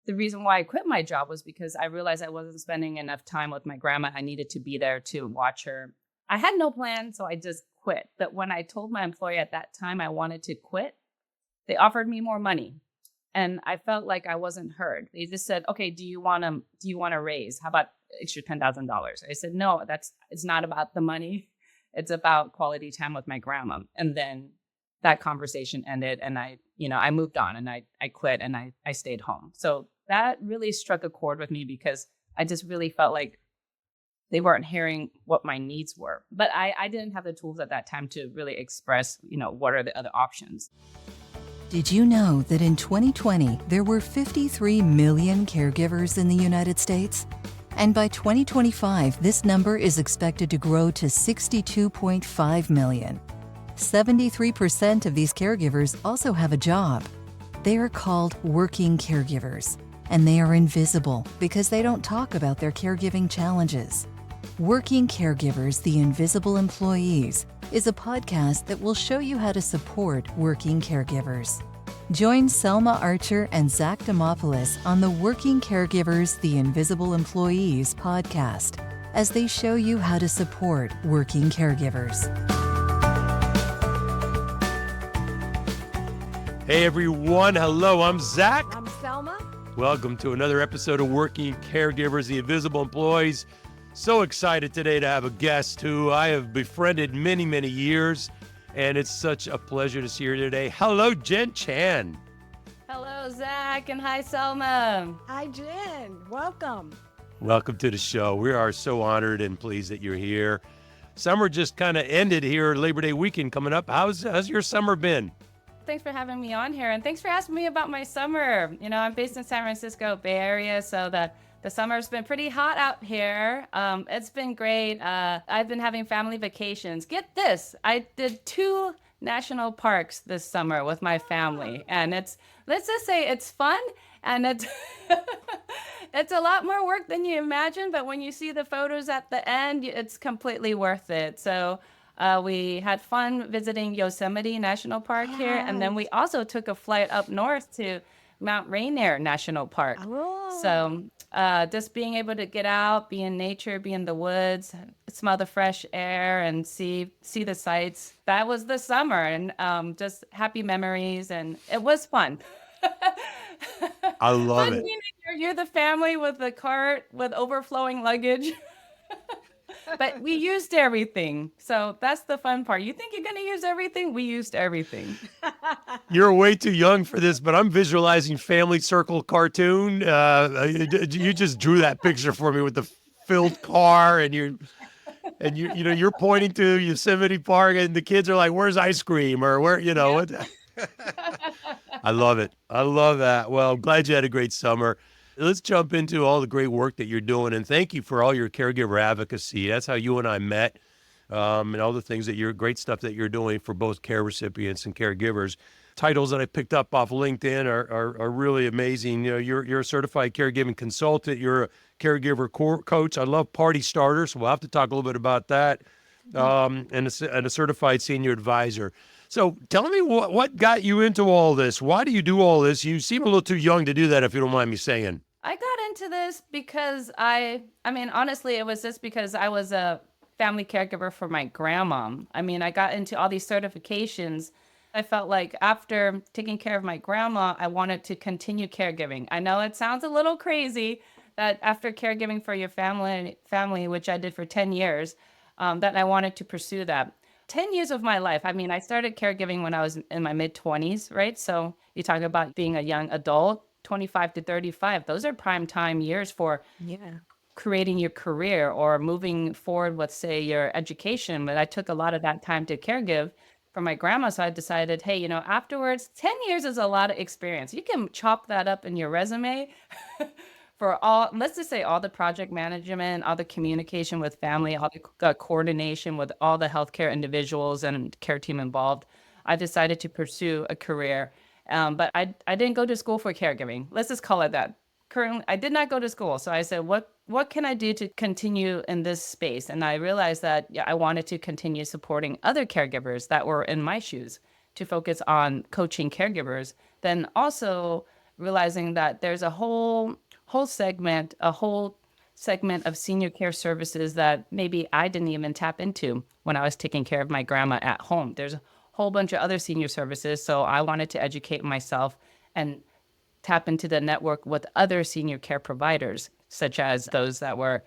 the reason why I quit my job was because I realized I wasn't spending enough time with my grandma. I needed to be there to watch her. I had no plan, so I just quit. But when I told my employer at that time I wanted to quit, they offered me more money. And I felt like I wasn't heard. They just said, "Okay, do you want a raise? How about extra $10,000?" I said, "No, it's not about the money. It's about quality time with my grandma." And then that conversation ended, and I moved on, and I quit, and I stayed home. So that really struck a chord with me because I just really felt like they weren't hearing what my needs were. But I didn't have the tools at that time to really express, what are the other options. Did you know that in 2020, there were 53 million caregivers in the United States? And by 2025, this number is expected to grow to 62.5 million. 73% of these caregivers also have a job. They are called working caregivers, and they are invisible because they don't talk about their caregiving challenges. Working Caregivers, the Invisible Employees, is a podcast that will show you how to support working caregivers. Join Selma Archer and Zach Demopoulos on the Working Caregivers, the Invisible Employees podcast as they show you how to support working caregivers. Hey everyone, hello, I'm Zach. I'm Selma. Welcome to another episode of Working Caregivers, the Invisible Employees. So excited today to have a guest who I have befriended many, many years, and it's such a pleasure to see her today. Hello, Jenn Chan. Hello, Zach, and hi, Selma. Hi, Jen. Welcome. Welcome to the show. We are so honored and pleased that you're here. Summer just kind of ended here, Labor Day weekend coming up. How's your summer been? Thanks for having me on here, and thanks for asking me about my summer. I'm based in San Francisco Bay Area, so the summer's been pretty hot out here. It's been great. I've been having family vacations. Get this, I did 2 national parks this summer with my family, and let's just say it's fun, and it's it's a lot more work than you imagine, but when you see the photos at the end, it's completely worth it. So we had fun visiting Yosemite National Park here, and then we also took a flight up north to Mount Rainier National Park. Oh. So just being able to get out, be in nature, be in the woods, smell the fresh air, and see the sights. That was the summer, and just happy memories, and it was fun. I love Fun it. being you're the family with the cart with overflowing luggage. But we used everything. So that's the fun part. You think you're going to use everything? We used everything. You're way too young for this, but I'm visualizing Family Circle cartoon. You just drew that picture for me with the filled car, and you're pointing to Yosemite Park, and the kids are like, "Where's ice cream?" Or where, what? I love it. I love that. Well, I'm glad you had a great summer. Let's jump into all the great work that you're doing, and thank you for all your caregiver advocacy. That's how you and I met, and all the things great stuff that you're doing for both care recipients and caregivers. Titles that I picked up off LinkedIn are really amazing. You're a certified caregiving consultant. You're a caregiver coach. I love party starters. We'll have to talk a little bit about that, and a certified senior advisor. So tell me what got you into all this? Why do you do all this? You seem a little too young to do that, if you don't mind me saying. I got into this because honestly, it was just because I was a family caregiver for my grandma. I got into all these certifications. I felt like after taking care of my grandma, I wanted to continue caregiving. I know it sounds a little crazy that after caregiving for your family, which I did for 10 years, that I wanted to pursue that. 10 years of my life. I started caregiving when I was in my mid-20s, right? So you talk about being a young adult, 25 to 35. Those are prime time years for creating your career or moving forward with, say, your education. But I took a lot of that time to caregive for my grandma. So I decided, hey, afterwards, 10 years is a lot of experience. You can chop that up in your resume for let's just say all the project management, all the communication with family, all the coordination with all the healthcare individuals and care team involved. I decided to pursue a career, but I didn't go to school for caregiving. Let's just call it that. Currently, I did not go to school. So I said, what can I do to continue in this space? And I realized that I wanted to continue supporting other caregivers that were in my shoes to focus on coaching caregivers. Then also realizing that there's a whole segment, of senior care services that maybe I didn't even tap into when I was taking care of my grandma at home. There's a whole bunch of other senior services, so I wanted to educate myself and tap into the network with other senior care providers, such as those that were,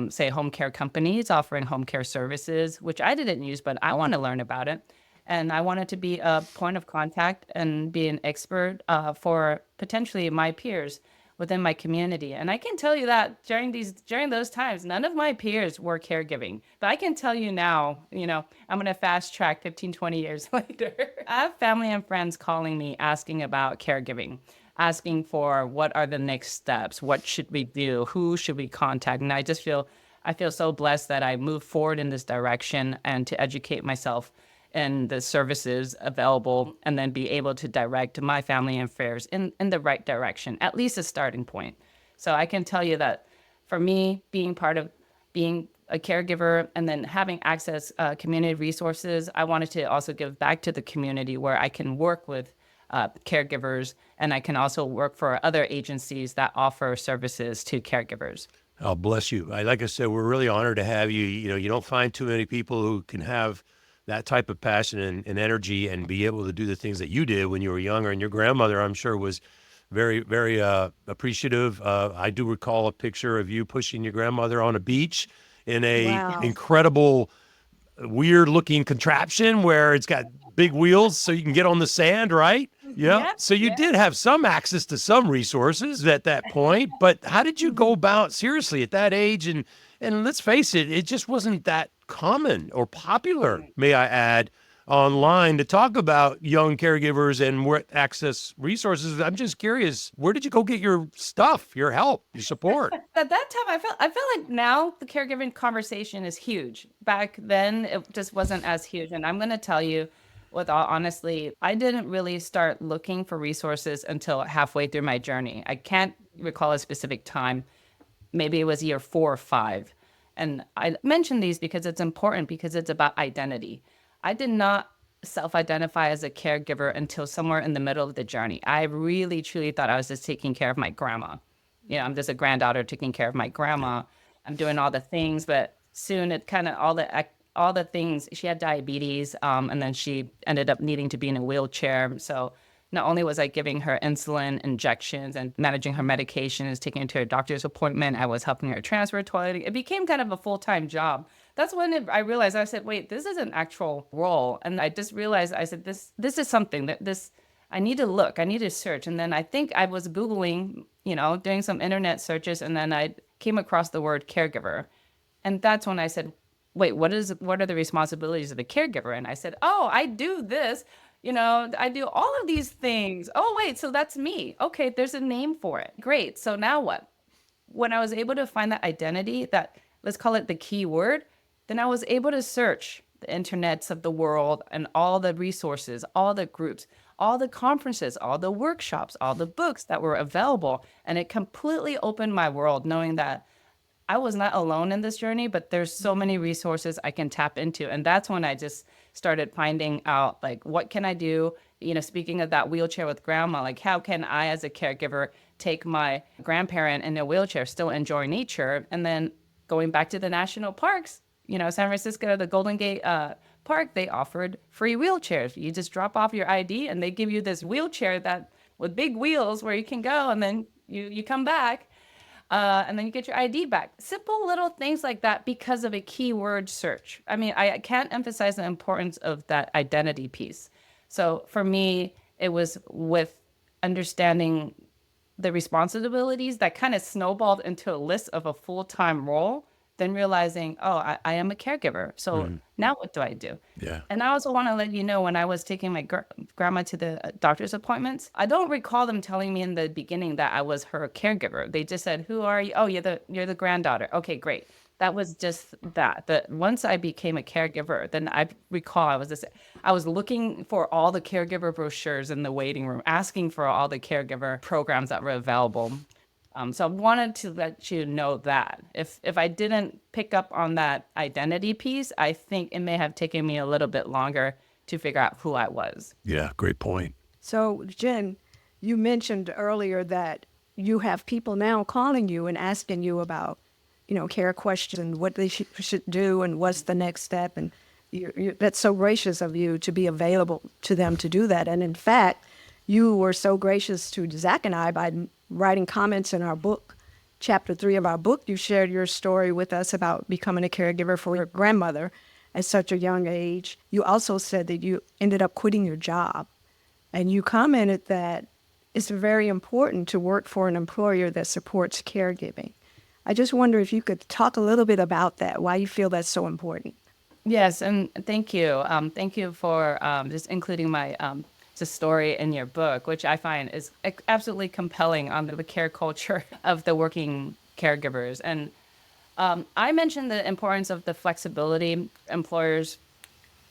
say, home care companies offering home care services, which I didn't use, but I want to learn about it. And I wanted to be a point of contact and be an expert for potentially my peers within my community. And I can tell you that during those times, none of my peers were caregiving. But I can tell you now, I'm going to fast track 15, 20 years later. I have family and friends calling me asking about caregiving, asking for what are the next steps, what should we do, who should we contact. And I feel so blessed that I moved forward in this direction and to educate myself and the services available, and then be able to direct my family and affairs in the right direction, at least a starting point. So I can tell you that for me, being a caregiver and then having access community resources, I wanted to also give back to the community where I can work with caregivers, and I can also work for other agencies that offer services to caregivers. Oh, bless you. Like I said, we're really honored to have you. You don't find too many people who can have that type of passion and energy and be able to do the things that you did when you were younger. And your grandmother, I'm sure, was very, very appreciative. I do recall a picture of you pushing your grandmother on a beach in a Wow. incredible, weird looking contraption where it's got big wheels so you can get on the sand, right? Yeah. Yep, So you did have some access to some resources at that point, but how did you go about seriously at that age? And let's face it, it just wasn't that common or popular, may I add, online to talk about young caregivers and where access resources. I'm just curious, where did you go get your stuff, your help, your support? At that time, I feel like now the caregiving conversation is huge. Back then, it just wasn't as huge. And I'm going to tell you, with all honestly, I didn't really start looking for resources until halfway through my journey. I can't recall a specific time. Maybe it was year 4 or 5. And I mention these because it's important, because it's about identity. I did not self-identify as a caregiver until somewhere in the middle of the journey. I really, truly thought I was just taking care of my grandma. I'm just a granddaughter taking care of my grandma. I'm doing all the things, but soon it kind of all the things. She had diabetes, and then she ended up needing to be in a wheelchair. So not only was I giving her insulin injections and managing her medications, taking her to her doctor's appointment, I was helping her transfer toileting. It became kind of a full-time job. That's when I realized, I said, wait, this is an actual role. And I just realized, I said, this is something I need to look, I need to search. And then I think I was Googling, doing some internet searches, and then I came across the word caregiver. And that's when I said, wait, what are the responsibilities of the caregiver? And I said, oh, I do this. I do all of these things. Oh, wait, so that's me. Okay, there's a name for it. Great. So now what? When I was able to find that identity, that let's call it the key word, then I was able to search the internets of the world and all the resources, all the groups, all the conferences, all the workshops, all the books that were available. And it completely opened my world, knowing that I was not alone in this journey, but there's so many resources I can tap into. And that's when I just started finding out, like, what can I do? Speaking of that wheelchair with grandma, like, how can I as a caregiver take my grandparent in a wheelchair, still enjoy nature? And then going back to the national parks, San Francisco, the Golden Gate Park, they offered free wheelchairs. You just drop off your ID and they give you this wheelchair that with big wheels where you can go, and then you come back. And then you get your ID back. Simple little things like that because of a keyword search. I mean, I can't emphasize the importance of that identity piece. So for me, it was with understanding the responsibilities that kind of snowballed into a list of a full-time role, then realizing, oh, I am a caregiver. So now what do I do? Yeah. And I also want to let you know, when I was taking my grandma to the doctor's appointments, I don't recall them telling me in the beginning that I was her caregiver. They just said, who are you? Oh, you're the granddaughter. Okay, great. That was just that. But once I became a caregiver, then I recall I was looking for all the caregiver brochures in the waiting room, asking for all the caregiver programs that were available. So I wanted to let you know that if I didn't pick up on that identity piece, I think it may have taken me a little bit longer to figure out who I was. Yeah, great point. So, Jenn, You mentioned earlier that you have people now calling you and asking you about, care questions and what they should do and what's the next step. And that's so gracious of you to be available to them to do that. And in fact, you were so gracious to Zach and I by writing comments in our book, chapter 3 of our book. You shared your story with us about becoming a caregiver for your grandmother at such a young age. You also said that you ended up quitting your job. And you commented that it's very important to work for an employer that supports caregiving. I just wonder if you could talk a little bit about that, why you feel that's so important. Yes, and thank you. Thank you for just including my the story in your book, which I find is absolutely compelling on the care culture of the working caregivers. And I mentioned the importance of the flexibility employers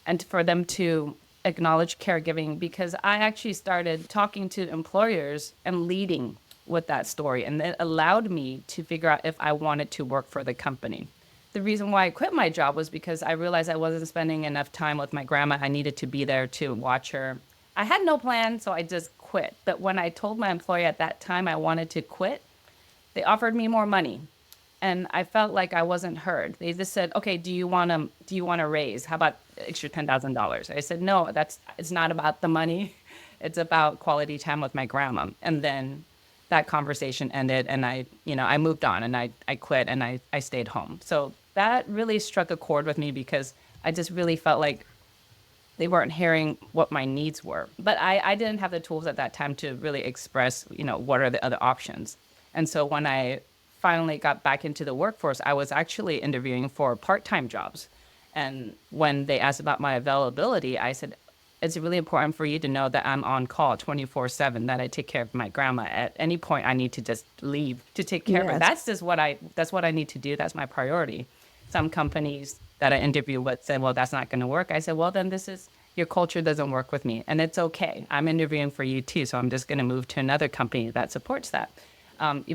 and for them to acknowledge caregiving because I actually started talking to employers and leading with that story. And it allowed me to figure out if I wanted to work for the company. The reason why I quit my job was because I realized I wasn't spending enough time with my grandma. I needed to be there to watch her. I had no plan, so I just quit. But when I told my employer at that time I wanted to quit, they offered me more money. And I felt like I wasn't heard. They just said, "Okay, do you want a raise? How about extra $10,000?" I said, "No, it's not about the money. It's about quality time with my grandma." And then that conversation ended, and I moved on, and I quit, and I stayed home. So that really struck a chord with me because I just really felt like they weren't hearing what my needs were. But I didn't have the tools at that time to really express, what are the other options. And so when I finally got back into the workforce, I was actually interviewing for part-time jobs. And when they asked about my availability, I said, it's really important for you to know that I'm on call 24/7, that I take care of my grandma. At any point, I need to just leave to take care of her. Yes. That's what I need to do. That's my priority. Some companies that I interview with said, well, that's not going to work. I said, well, then your culture doesn't work with me. And it's okay. I'm interviewing for you too. So I'm just going to move to another company that supports that.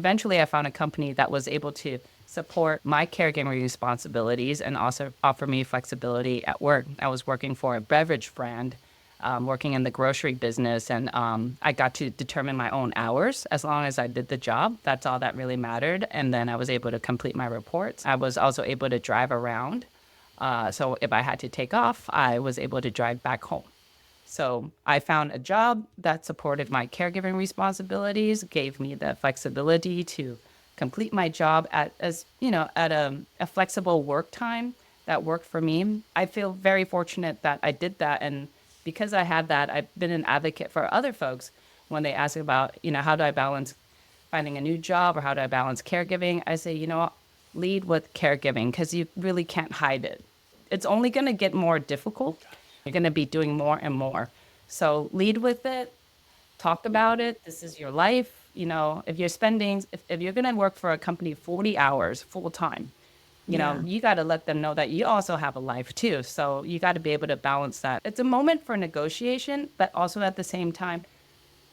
Eventually, I found a company that was able to support my caregiving responsibilities and also offer me flexibility at work. I was working for a beverage brand, working in the grocery business, and I got to determine my own hours as long as I did the job. That's all that really mattered. And then I was able to complete my reports. I was also able to drive around. So if I had to take off, I was able to drive back home. So I found a job that supported my caregiving responsibilities, gave me the flexibility to complete my job at a flexible work time that worked for me. I feel very fortunate that I did that. And because I had that, I've been an advocate for other folks when they ask about, how do I balance finding a new job or how do I balance caregiving? I say, lead with caregiving because you really can't hide it. It's only going to get more difficult. You're going to be doing more and more. So lead with it, talk about it. This is your life. If you're going to work for a company 40 hours full time, you got to let them know that you also have a life too. So you got to be able to balance that. It's a moment for negotiation, but also at the same time,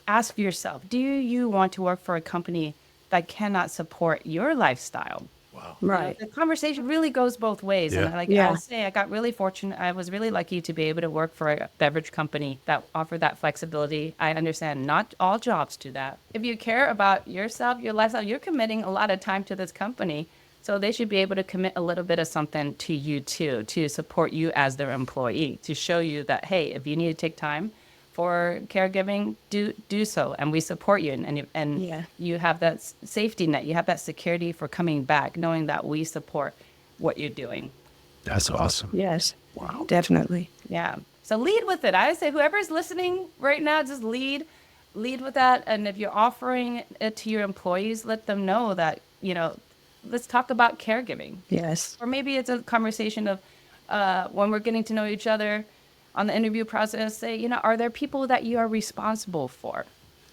ask yourself, do you want to work for a company that cannot support your lifestyle? Wow. Right. The conversation really goes both ways. Yeah. And Yeah. I say, I got really fortunate. I was really lucky to be able to work for a beverage company that offered that flexibility. I understand not all jobs do that. If you care about yourself, your lifestyle, you're committing a lot of time to this company. So they should be able to commit a little bit of something to you too, to support you as their employee, to show you that, hey, if you need to take time for caregiving, do so, and we support you, and Yeah. you have that safety net, you have that security for coming back, knowing that we support what you're doing. That's awesome. Yes. Wow. Definitely. Yeah. So lead with it. I say whoever's listening right now, just lead with that. And if you're offering it to your employees, let them know that, let's talk about caregiving. Yes. Or maybe it's a conversation of when we're getting to know each other on the interview process, say, are there people that you are responsible for?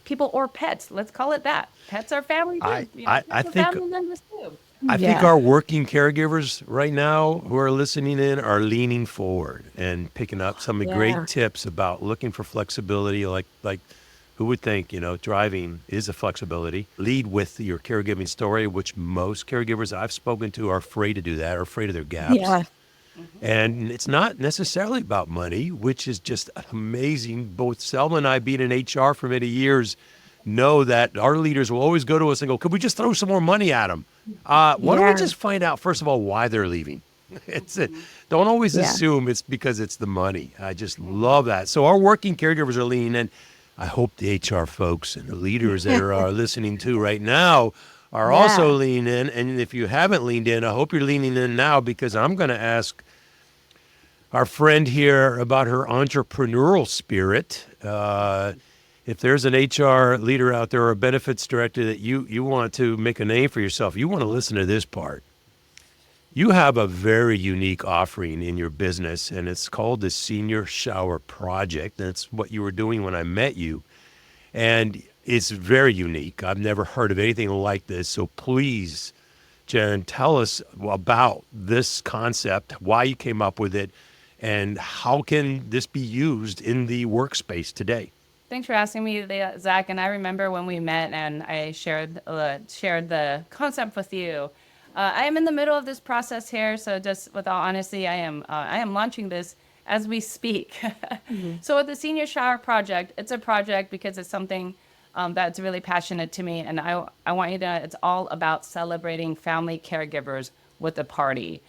People or pets, let's call it that. Pets are family too. I Pets are think- family members too. I think Yeah. our working caregivers right now who are listening in are leaning forward and picking up some Yeah. great tips about looking for flexibility. Like who would think, driving is a flexibility. Lead with your caregiving story, which most caregivers I've spoken to are afraid to do that, are afraid of their gaps. Yeah. And it's not necessarily about money, which is just amazing. Both Selma and I, being in HR for many years, know that our leaders will always go to us and go, could we just throw some more money at them? Why don't we Yeah. just find out, first of all, why they're leaving? Don't always Yeah. assume it's because it's the money. I just love that. So our working caregivers are leaning in. I hope the HR folks and the leaders that are listening to right now are also Yeah. leaning in. And if you haven't leaned in, I hope you're leaning in now, because I'm going to ask our friend here about her entrepreneurial spirit. If there's an HR leader out there or a benefits director that you want to make a name for yourself, you want to listen to this part. You have a very unique offering in your business, and it's called the Senior Shower Project. That's what you were doing when I met you. And it's very unique. I've never heard of anything like this. So please, Jenn, tell us about this concept, why you came up with it, and how can this be used in the workspace today? Thanks for asking me, Zach. And I remember when we met and I shared the concept with you. I am in the middle of this process here, so just with all honesty, I am launching this as we speak. So with the Senior Shower Project, it's a project because it's something that's really passionate to me, and I want you to. It's all about celebrating family caregivers with a party,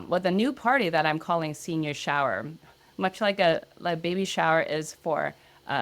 with a new party that I'm calling Senior Shower, much like a baby shower is for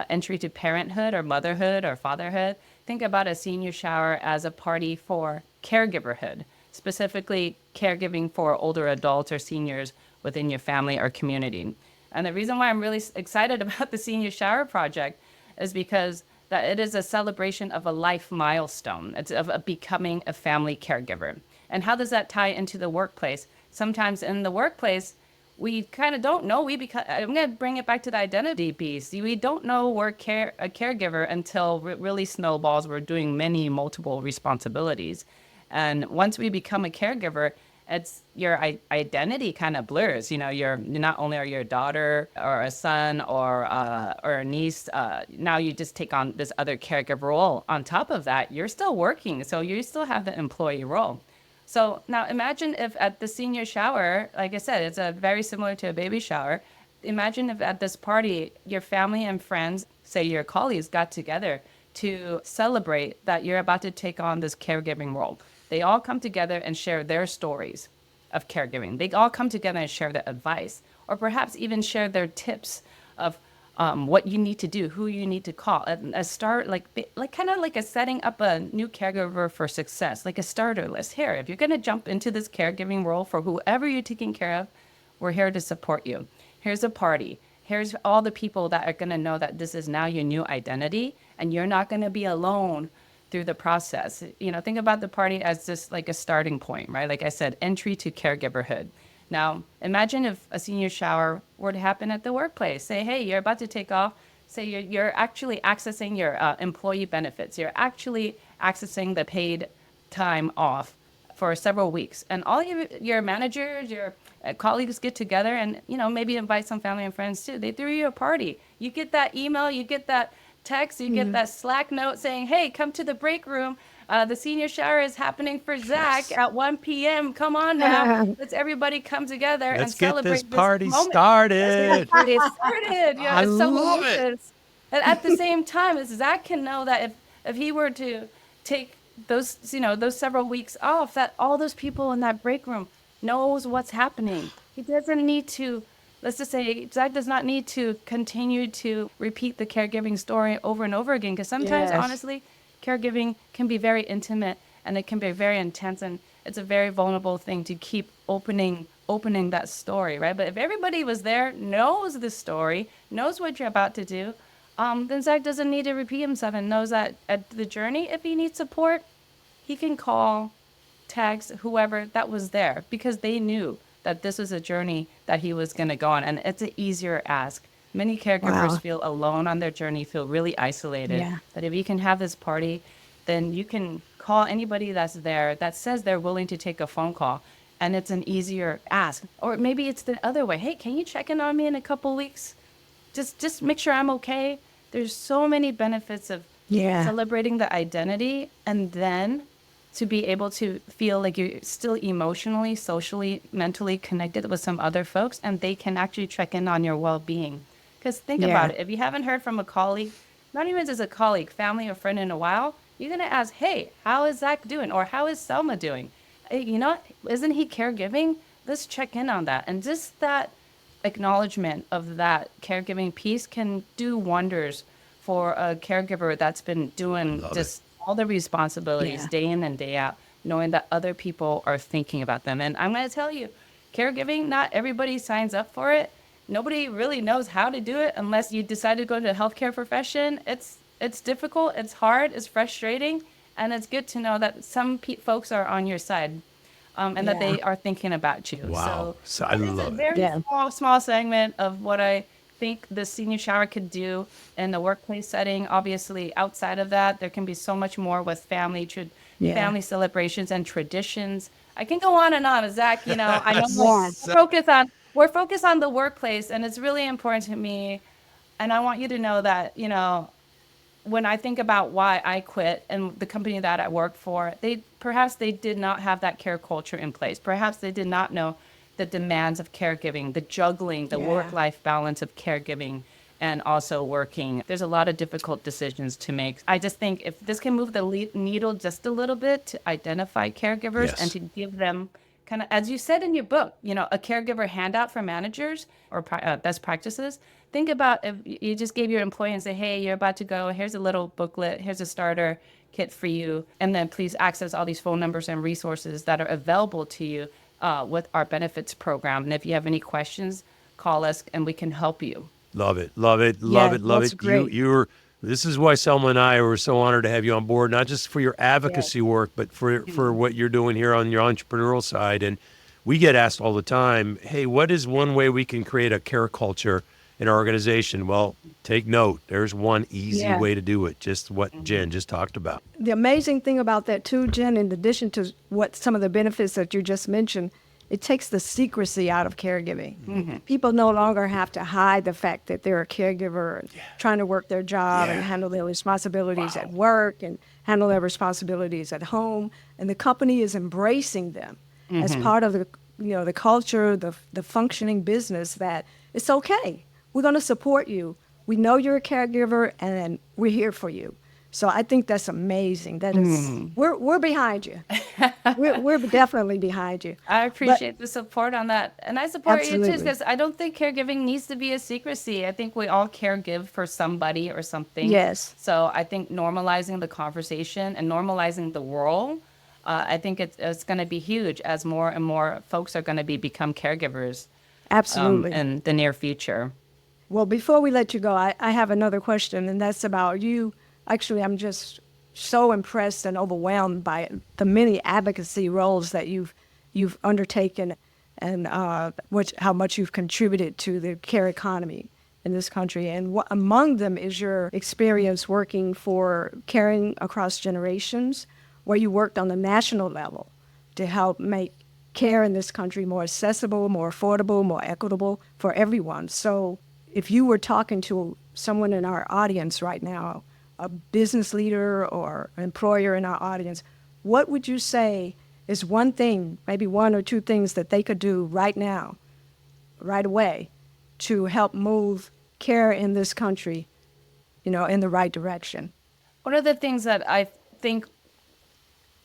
entry to parenthood or motherhood or fatherhood. Think about a senior shower as a party for caregiverhood, specifically caregiving for older adults or seniors within your family or community. And the reason why I'm really excited about the Senior Shower Project is because that it is a celebration of a life milestone. It's of becoming a family caregiver. And how does that tie into the workplace? Sometimes in the workplace, we kind of don't know. I'm going to bring it back to the identity piece. We don't know we're a caregiver until it really snowballs. We're doing multiple responsibilities. And once we become a caregiver, it's your identity kind of blurs. You're not only are you a daughter or a son or a niece. Now you just take on this other caregiver role. On top of that, you're still working, so you still have the employee role. So now imagine if at the senior shower, like I said, it's very similar to a baby shower. Imagine if at this party, your family and friends, say your colleagues, got together to celebrate that you're about to take on this caregiving role. They all come together and share their stories of caregiving. They all come together and share their advice, or perhaps even share their tips of what you need to do, who you need to call. A start, like kind of like a setting up a new caregiver for success, like a starter list. Here, if you're going to jump into this caregiving role for whoever you're taking care of, we're here to support you. Here's a party. Here's all the people that are going to know that this is now your new identity, and you're not going to be alone through the process. Think about the party as just like a starting point, right? Like I said, entry to caregiverhood. Now, imagine if a senior shower were to happen at the workplace. Say, hey, you're about to take off. Say you're actually accessing your employee benefits. You're actually accessing the paid time off for several weeks. And all your managers, your colleagues get together and, maybe invite some family and friends too. They threw you a party. You get that email, you get that text, you get that Slack note saying, hey, come to the break room. The senior shower is happening for Zach at 1 p.m. Come on now. Let's everybody come together and Let's get celebrate this party moment. started. Party started. I It's so love delicious. And at the same time, Zach can know that if he were to take those several weeks off, that all those people in that break room knows what's happening. He doesn't need to. Let's just say Zach does not need to continue to repeat the caregiving story over and over again, because sometimes, Yes. honestly, caregiving can be very intimate and it can be very intense, and it's a very vulnerable thing to keep opening that story, right? But if everybody was there, knows the story, knows what you're about to do, then Zach doesn't need to repeat himself and knows that at the journey, if he needs support, he can call, text whoever that was there, because they knew that this was a journey that he was going to go on, and it's an easier ask. Many caregivers Wow. feel alone on their journey, feel really isolated. Yeah. That if you can have this party, then you can call anybody that's there that says they're willing to take a phone call, and it's an easier ask. Or maybe it's the other way. Hey, can you check in on me in a couple weeks? Just make sure I'm okay. There's so many benefits of Yeah. celebrating the identity, and then to be able to feel like you're still emotionally, socially, mentally connected with some other folks, and they can actually check in on your well-being. Because think Yeah. about it. If you haven't heard from a colleague not even as a colleague, family, or friend in a while, you're going to ask, hey, how is Zach doing? Or how is Selma doing? Hey, you know, isn't he caregiving? Let's check in on that. And just that acknowledgement of that caregiving piece can do wonders for a caregiver that's been doing Love it. just all the responsibilities Yeah. day in and day out, knowing that other people are thinking about them. And I'm going to tell you, caregiving, not everybody signs up for it. Nobody really knows how to do it unless you decide to go into the healthcare profession. It's difficult, it's hard, it's frustrating, and it's good to know that some folks are on your side, and that Yeah. they are thinking about you. Wow. So I That is a love it. very Yeah. small segment of what I think the senior shower could do in the workplace setting. Obviously, outside of that, there can be so much more with Yeah. family celebrations and traditions. I can go on and on, Zach. You know, I know Yeah. we're focused on the workplace, and it's really important to me. And I want you to know that, you know, when I think about why I quit and the company that I work for, perhaps they did not have that care culture in place. Perhaps they did not know the demands of caregiving, the juggling, the Yeah. work-life balance of caregiving and also working. There's a lot of difficult decisions to make. I just think if this can move the needle just a little bit to identify caregivers and Yes. to give them kind of, as you said in your book, you know, a caregiver handout for managers or best practices. Think about if you just gave your employee and say, hey, you're about to go, here's a little booklet, here's a starter kit for you, and then please access all these phone numbers and resources that are available to you with our benefits program. And if you have any questions, call us and we can help you. Love it. Love it. Love Yeah, it. Love that's it. great. This is why Selma and I were so honored to have you on board, not just for your advocacy work, but for what you're doing here on your entrepreneurial side. And we get asked all the time, hey, what is one way we can create a care culture in our organization? Well, take note. There's one easy Yeah. way to do it, just what Jen just talked about. The amazing thing about that too, Jen, in addition to what some of the benefits that you just mentioned, it takes the secrecy out of caregiving. People no longer have to hide the fact that they're a caregiver and trying to work their job and Yeah. handle their responsibilities at work and handle their responsibilities at home. And the company is embracing them as part of the culture, the functioning business, that it's okay. We're going to support you. We know you're a caregiver and we're here for you. So I think that's amazing. That is, we're behind you. we're definitely behind you. I But appreciate the support on that. And I support you too, absolutely. because I don't think caregiving needs to be a secrecy. I think we all caregive for somebody or something. Yes, So I think normalizing the conversation and normalizing the role, I think it's going to be huge as more and more folks are going to become caregivers absolutely. in the near future. Well, before we let you go, I have another question, and that's about you. Actually, I'm just so impressed and overwhelmed by the many advocacy roles that you've undertaken, and how much you've contributed to the care economy in this country. And among them is your experience working for Caring Across Generations, where you worked on the national level to help make care in this country more accessible, more affordable, more equitable for everyone. So if you were talking to someone in our audience right now, a business leader or an employer in our audience, what would you say is one thing, maybe one or two things that they could do right now, right away, to help move care in this country, in the right direction? One of the things that I think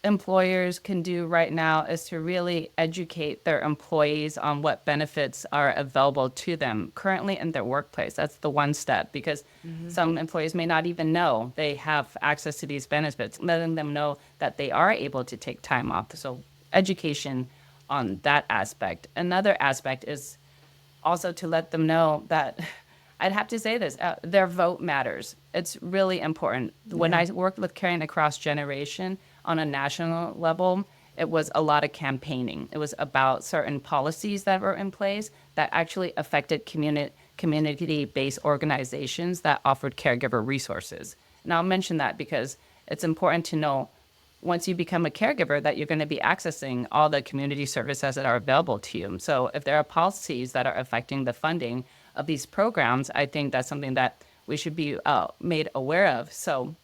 employers can do right now is to really educate their employees on what benefits are available to them currently in their workplace. That's the one step, because some employees may not even know they have access to these benefits, letting them know that they are able to take time off. So education on that aspect. Another aspect is also to let them know that I'd have to say this, their vote matters. It's really important. When I worked with Caring Across Generation on a national level, it was a lot of campaigning. It was about certain policies that were in place that actually affected community-based organizations that offered caregiver resources. And I'll mention that because it's important to know once you become a caregiver that you're going to be accessing all the community services that are available to you. So if there are policies that are affecting the funding of these programs, I think that's something that we should be made aware of. So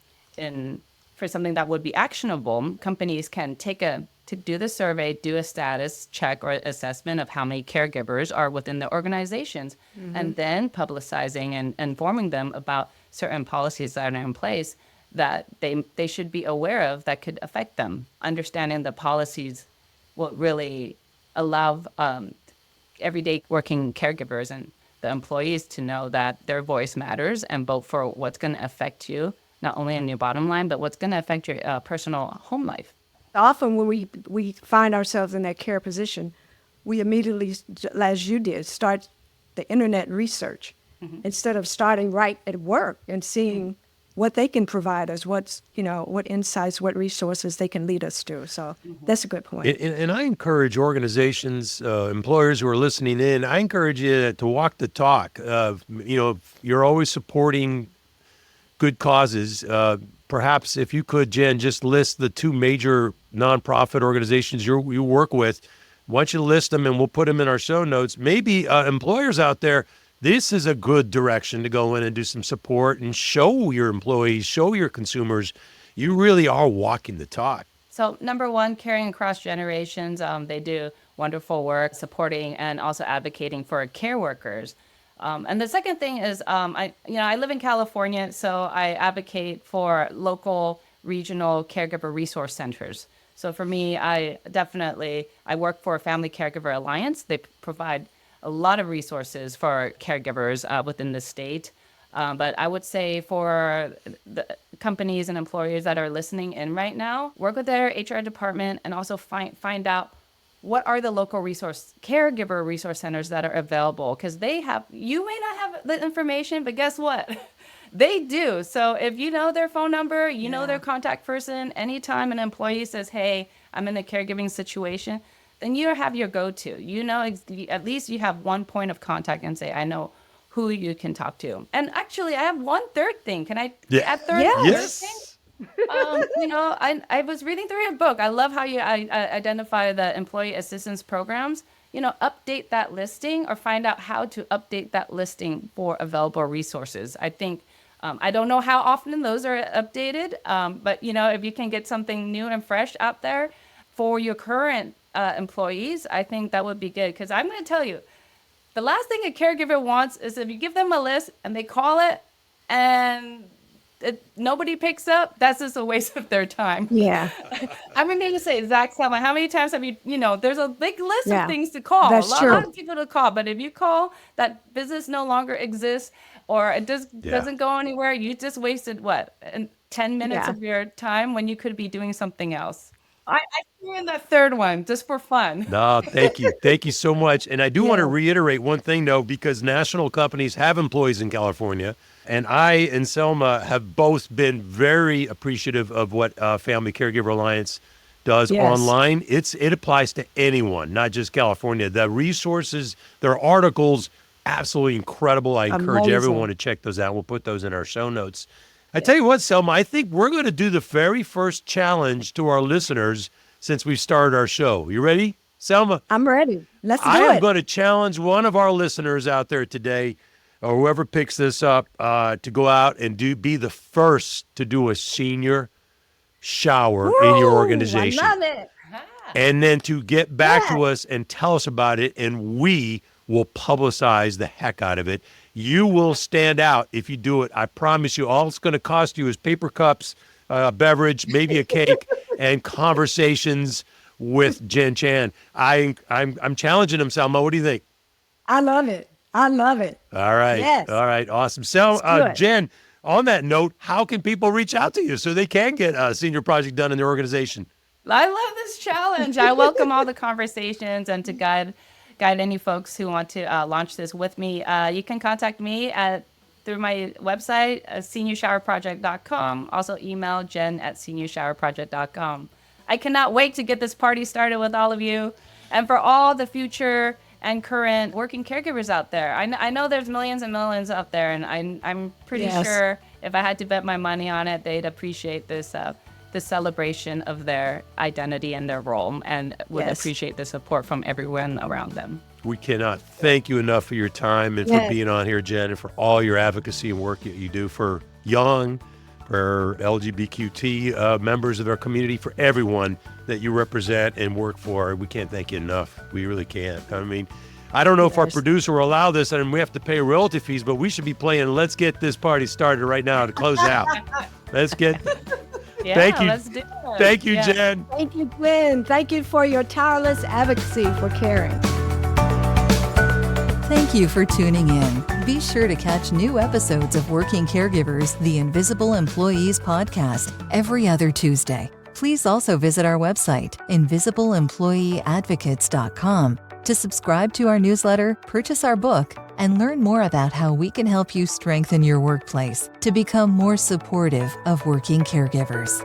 for something that would be actionable, companies can to do the survey, do a status check or assessment of how many caregivers are within the organizations, and then publicizing and informing them about certain policies that are in place that they should be aware of that could affect them. Understanding the policies will really allow everyday working caregivers and the employees to know that their voice matters and vote for what's going to affect you, not only in your bottom line, but what's going to affect your personal home life. Often when we find ourselves in that care position, we immediately, as you did, start the internet research instead of starting right at work and seeing what they can provide us, what insights, what resources they can lead us to. So that's a good point. And I encourage organizations, employers who are listening in, I encourage you to walk the talk. You're always supporting good causes. Perhaps if you could, Jen, just list the two major nonprofit organizations you work with. Why don't you list them and we'll put them in our show notes. Maybe employers out there, this is a good direction to go in and do some support and show your employees, show your consumers, you really are walking the talk. So number one, Caring Across Generations, they do wonderful work supporting and also advocating for care workers. And the second thing is, I live in California, so I advocate for local, regional caregiver resource centers. So for me, I work for a Family Caregiver Alliance. They provide a lot of resources for caregivers within the state. But I would say for the companies and employers that are listening in right now, work with their HR department and also find out what are the local caregiver resource centers that are available. Because you may not have the information, but guess what? They do. So if you know their phone number, you know their contact person, anytime an employee says, hey, I'm in a caregiving situation, then you have your go-to. At least you have one point of contact and say, I know who you can talk to. And actually, I have one third thing. Can I add third? Yes. I was reading through your book. I love how you identify the employee assistance programs. Update that listing or find out how to update that listing for available resources. I think, I don't know how often those are updated, but if you can get something new and fresh out there for your current employees, I think that would be good. Because I'm going to tell you, the last thing a caregiver wants is if you give them a list and they call it and nobody picks up, that's just a waste of their time. Yeah. I'm going to say, Zach, Selma, how many times have there's a big list of things to call. That's a lot of people to call. But if you call, that business no longer exists or it doesn't go anywhere, you just wasted 10 minutes of your time when you could be doing something else. I threw in that third one just for fun. No, thank you. Thank you so much. And I do want to reiterate one thing, though, because national companies have employees in California. And I and Selma have both been very appreciative of what Family Caregiver Alliance does online. It applies to anyone, not just California. The resources, their articles, absolutely incredible. I encourage everyone to check those out. We'll put those in our show notes. I tell you what, Selma, I think we're going to do the very first challenge to our listeners since we've started our show. You ready, Selma? I'm ready. Let's do it. I am going to challenge one of our listeners out there today, or whoever picks this up, to go out and be the first to do a senior shower in your organization. I love it. And then to get back to us and tell us about it, and we will publicize the heck out of it. You will stand out if you do it. I promise you. All it's going to cost you is paper cups, beverage, maybe a cake, and conversations with Jenn Chan. I'm challenging him, Selma. What do you think? I love it. I love it. All right. Yes. All right. Awesome. So, Jenn, on that note, how can people reach out to you so they can get a senior project done in their organization? I love this challenge. I welcome all the conversations and to guide any folks who want to launch this with me. You can contact me through my website, seniorshowerproject.com. Also email jen@seniorshowerproject.com. I cannot wait to get this party started with all of you and for all the future and current working caregivers out there. I know there's millions and millions out there, and I'm pretty sure if I had to bet my money on it, they'd appreciate this celebration of their identity and their role, and would appreciate the support from everyone around them. We cannot thank you enough for your time and for being on here, Jenn, and for all your advocacy and work that you do for young, for LGBTQ members of our community, for everyone that you represent and work for. We can't thank you enough. We really can't. I mean, I don't know if our Yes. producer will allow this and we have to pay royalty fees, but we should be playing Let's Get This Party Started right now to close out. Let's get. Yeah, Thank you. let's do it. Thank you, Yeah. Jen. Thank you, Gwen. Thank you for your tireless advocacy for caring. Thank you for tuning in. Be sure to catch new episodes of Working Caregivers, the Invisible Employees podcast, every other Tuesday. Please also visit our website, invisibleemployeeadvocates.com, to subscribe to our newsletter, purchase our book, and learn more about how we can help you strengthen your workplace to become more supportive of working caregivers.